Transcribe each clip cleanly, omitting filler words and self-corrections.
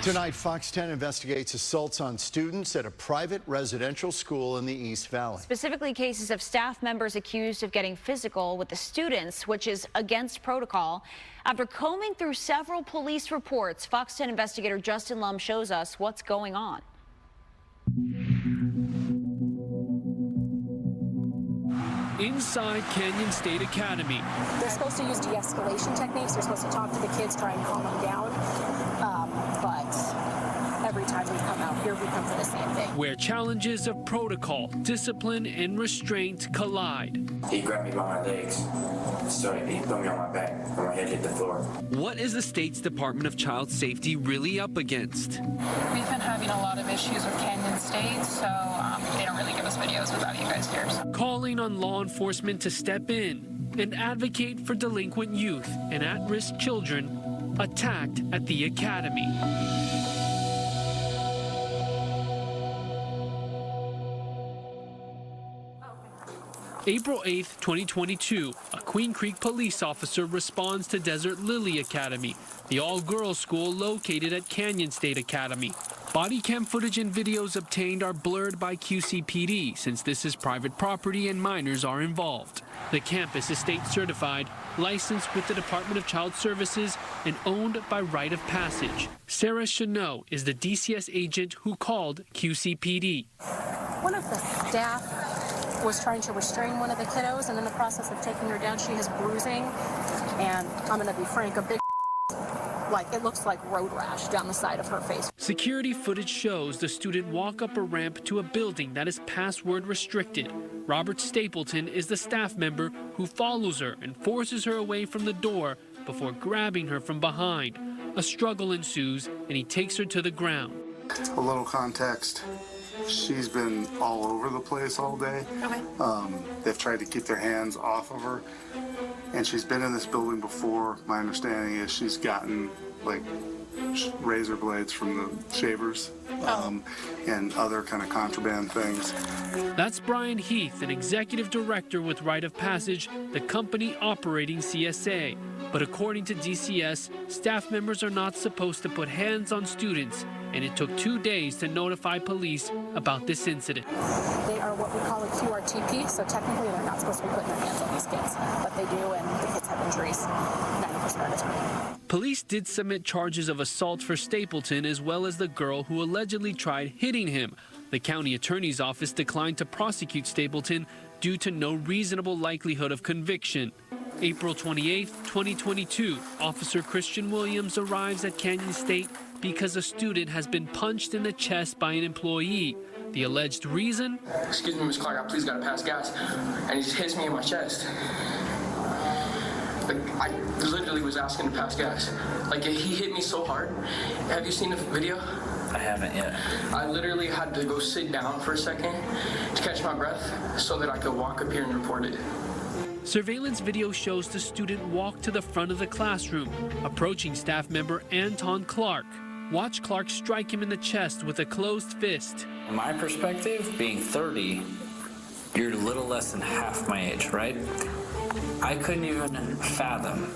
Tonight, Fox 10 investigates assaults on students at a private residential school in the East Valley. Specifically, cases of staff members accused of getting physical with the students, which is against protocol. After combing through several police reports, Fox 10 investigator Justin Lum shows us what's going on. Inside Canyon State Academy. They're supposed to use de-escalation techniques. They're supposed to talk to the kids, try and calm them down. But every time we come out here, we come for the same thing. Where challenges of protocol, discipline, and restraint collide. He grabbed me by my legs. So he put me on my back and my head hit the floor. What is the state's Department of Child Safety really up against? We've been having a lot of issues with Canyon State, so they don't really give us videos without you guys here. So. Calling on law enforcement to step in and advocate for delinquent youth and at-risk children attacked at the academy. April 8th, 2022, a Queen Creek police officer responds to Desert Lily Academy, the all-girls school located at Canyon State Academy. Body cam footage and videos obtained are blurred by QCPD since this is private property and minors are involved. The campus is state certified, licensed with the Department of Child Services, and owned by right of passage. Sarah Shanno is the DCS agent who called QCPD. One of the staff was trying to restrain one of the kiddos, and in the process of taking her down, she has bruising, and I'm going to be frank, a big like it looks like road rash down the side of her face. Security footage shows the student walk up a ramp to a building that is password restricted. Robert Stapleton is the staff member who follows her and forces her away from the door before grabbing her from behind. A struggle ensues and he takes her to the ground. A little context. She's been all over the place all day. Okay. They've tried to keep their hands off of her. And she's been in this building before. My understanding is she's gotten like razor blades from the shavers and other kind of contraband things. That's Brian Heath, an executive director with Right of Passage, the company operating CSA. But according to DCS, staff members are not supposed to put hands on students, and it took 2 days to notify police about this incident. They are what we call a QRTP, so technically they're not supposed to be putting their hands on these kids, but they do, and the kids have injuries 90% of the time. Police did submit charges of assault for Stapleton as well as the girl who allegedly tried hitting him. The county attorney's office declined to prosecute Stapleton due to no reasonable likelihood of conviction. April 28, 2022, Officer Christian Williams arrives at Canyon State because a student has been punched in the chest by an employee. The alleged reason? Excuse me, Miss Clark, I please gotta pass gas. And he just hits me in my chest. Like, I literally was asking to pass gas. Like, he hit me so hard. Have you seen the video? I haven't yet. I literally had to go sit down for a second to catch my breath so that I could walk up here and report it. Surveillance video shows the student walk to the front of the classroom, approaching staff member Anton Clark. Watch Clark strike him in the chest with a closed fist. In my perspective, being 30, you're a little less than half my age, right? I couldn't even fathom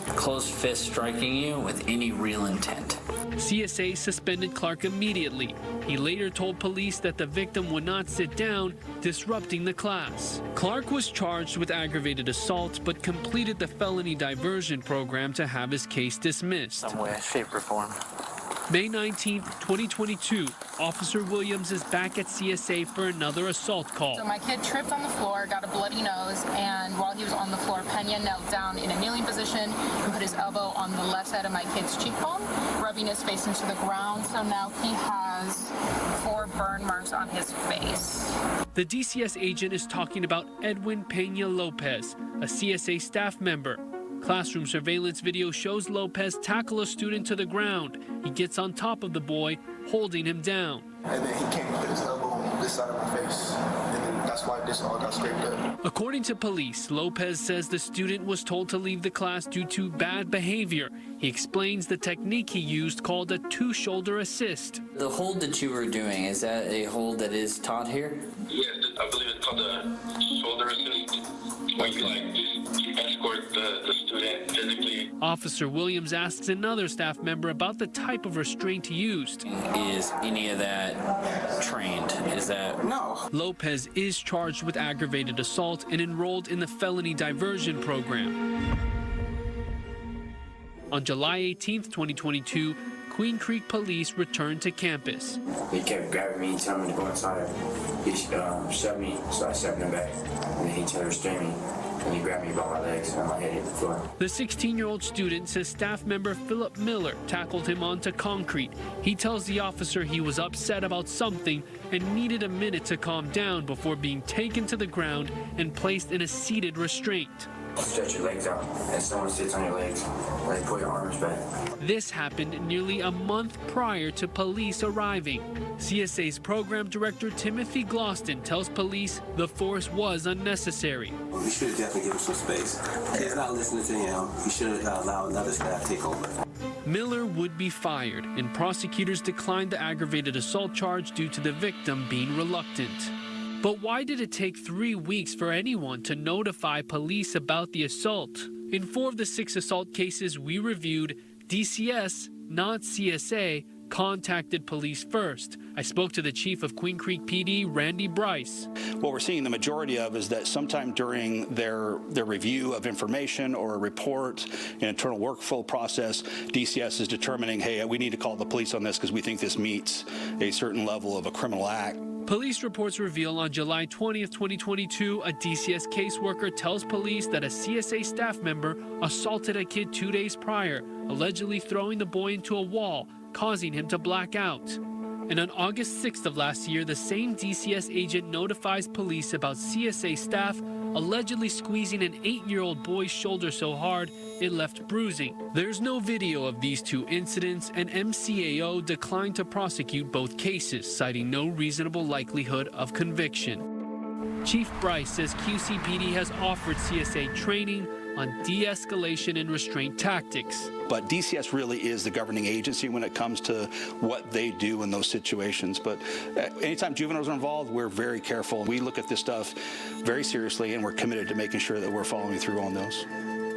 a closed fist striking you with any real intent. CSA suspended Clark immediately. He later told police that the victim would not sit down, disrupting the class. Clark was charged with aggravated assault, but completed the felony diversion program to have his case dismissed. Some way, shape, or form. May 19, 2022, Officer Williams is back at CSA for another assault call. So my kid tripped on the floor, got a bloody nose, and while he was on the floor, Pena knelt down in a kneeling position and put his elbow on the left side of my kid's cheekbone, rubbing his face into the ground. So now he has 4 burn marks on his face. The DCS agent is talking about Edwin Pena Lopez, a CSA staff member. Classroom surveillance video shows Lopez tackle a student to the ground. He gets on top of the boy, holding him down. And then he came and put his elbow on this side of my face. And then that's why this all got scraped up. According to police, Lopez says the student was told to leave the class due to bad behavior. He explains the technique he used called a 2-shoulder assist. The hold that you were doing, is that a hold that is taught here? Yeah, I believe it's called a shoulder assist. Where you escort the student physically. Officer Williams asks another staff member about the type of restraint used. Is any of that trained? Is that... No. Lopez is charged with aggravated assault and enrolled in the felony diversion program. On July 18, 2022, Queen Creek police returned to campus. He kept grabbing me, telling me to go inside. He shoved me, so I shoved him back. And then he tried to restrain me. And he grabbed me by my legs and my head hit the floor. The 16-year-old student says staff member Philip Miller tackled him onto concrete. He tells the officer he was upset about something and needed a minute to calm down before being taken to the ground and placed in a seated restraint. Stretch your legs out, and someone sits on your legs, and then pull your arms back. This happened nearly a month prior to police arriving. CSA's program director Timothy Gloston tells police the force was unnecessary. We should have definitely given him some space. He's not listening to him. We should have allowed another staff to take over. Miller would be fired, and prosecutors declined the aggravated assault charge due to the victim being reluctant. But why did it take 3 weeks for anyone to notify police about the assault? In 4 of the 6 assault cases we reviewed, DCS, not CSA, contacted police first. I spoke to the chief of Queen Creek PD, Randy Bryce. What we're seeing the majority of is that sometime during their review of information or a report, an internal workflow process, DCS is determining, hey, we need to call the police on this because we think this meets a certain level of a criminal act. Police reports reveal on July 20th, 2022, a DCS caseworker tells police that a CSA staff member assaulted a kid 2 days prior, allegedly throwing the boy into a wall, causing him to black out. And on August 6th of last year, the same DCS agent notifies police about CSA staff allegedly squeezing an 8-year-old boy's shoulder so hard it left bruising. There's no video of these 2 incidents, and MCAO declined to prosecute both cases, citing no reasonable likelihood of conviction. Chief Bryce says QCPD has offered CSA training on de-escalation and restraint tactics. But DCS really is the governing agency when it comes to what they do in those situations. But anytime juveniles are involved, we're very careful. We look at this stuff very seriously, and we're committed to making sure that we're following through on those.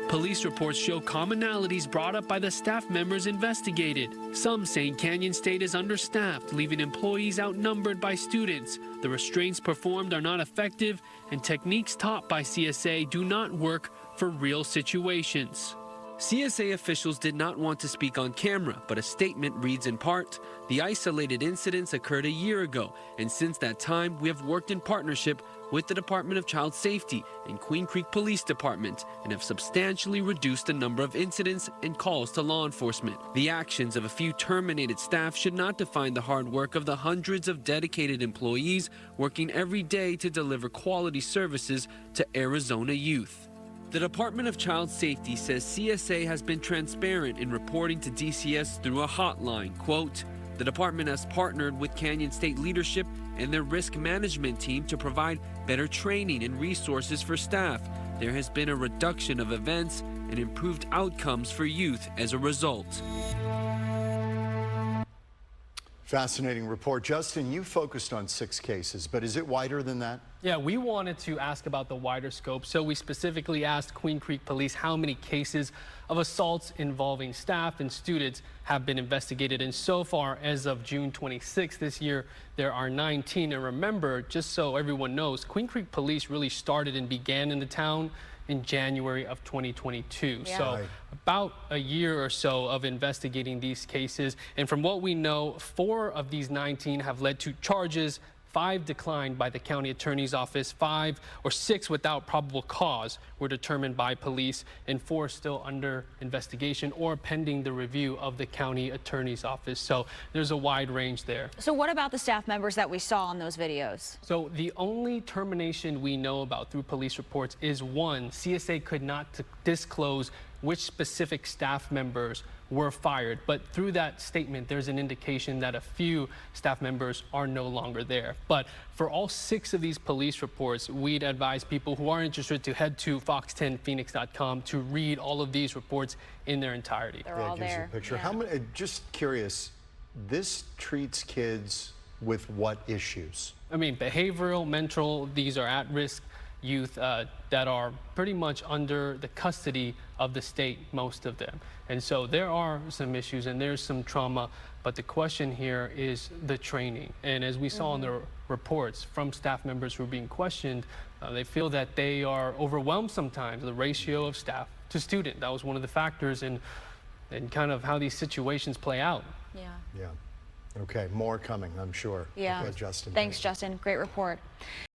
Police reports show commonalities brought up by the staff members investigated. Some saying Canyon State is understaffed, leaving employees outnumbered by students. The restraints performed are not effective, and techniques taught by CSA do not work for real situations. CSA officials did not want to speak on camera, but a statement reads in part, "The isolated incidents occurred a year ago, and since that time, we have worked in partnership with the Department of Child Safety and Queen Creek Police Department and have substantially reduced the number of incidents and calls to law enforcement. The actions of a few terminated staff should not define the hard work of the hundreds of dedicated employees working every day to deliver quality services to Arizona youth." The Department of Child Safety says CSA has been transparent in reporting to DCS through a hotline. Quote, "The department has partnered with Canyon State leadership and their risk management team to provide better training and resources for staff. There has been a reduction of events and improved outcomes for youth as a result." Fascinating report. Justin, you focused on 6 cases, but is it wider than that? Yeah, we wanted to ask about the wider scope, so we specifically asked Queen Creek Police how many cases of assaults involving staff and students have been investigated. And so far, as of June 26th this year, there are 19. And remember, just so everyone knows, Queen Creek Police really started and began in the town in January of 2022. Yeah. So about a year or so of investigating these cases. And from what we know, 4 of these 19 have led to charges, 5 declined by the county attorney's office, 5 or 6 without probable cause were determined by police, and 4 still under investigation or pending the review of the county attorney's office. So there's a wide range there. So what about the staff members that we saw in those videos? So the only termination we know about through police reports is one. CSA could not disclose which specific staff members were fired, but through that statement there's an indication that a few staff members are no longer there. But for all 6 of these police reports, we'd advise people who are interested to head to fox10phoenix.com to read all of these reports in their entirety. They're all gives you there. a picture. Yeah. How many? Just curious. This treats kids with what issues? I mean, behavioral, mental, these are at risk youth that are pretty much under the custody of the state, most of them. And so there are some issues and there's some trauma, but the question here is the training. And as we saw in the reports from staff members who are being questioned, they feel that they are overwhelmed sometimes, the ratio of staff to student. That was one of the factors in kind of how these situations play out. Yeah. Okay, more coming, I'm sure. Yeah. Okay, Justin. Thanks, Justin. Great report.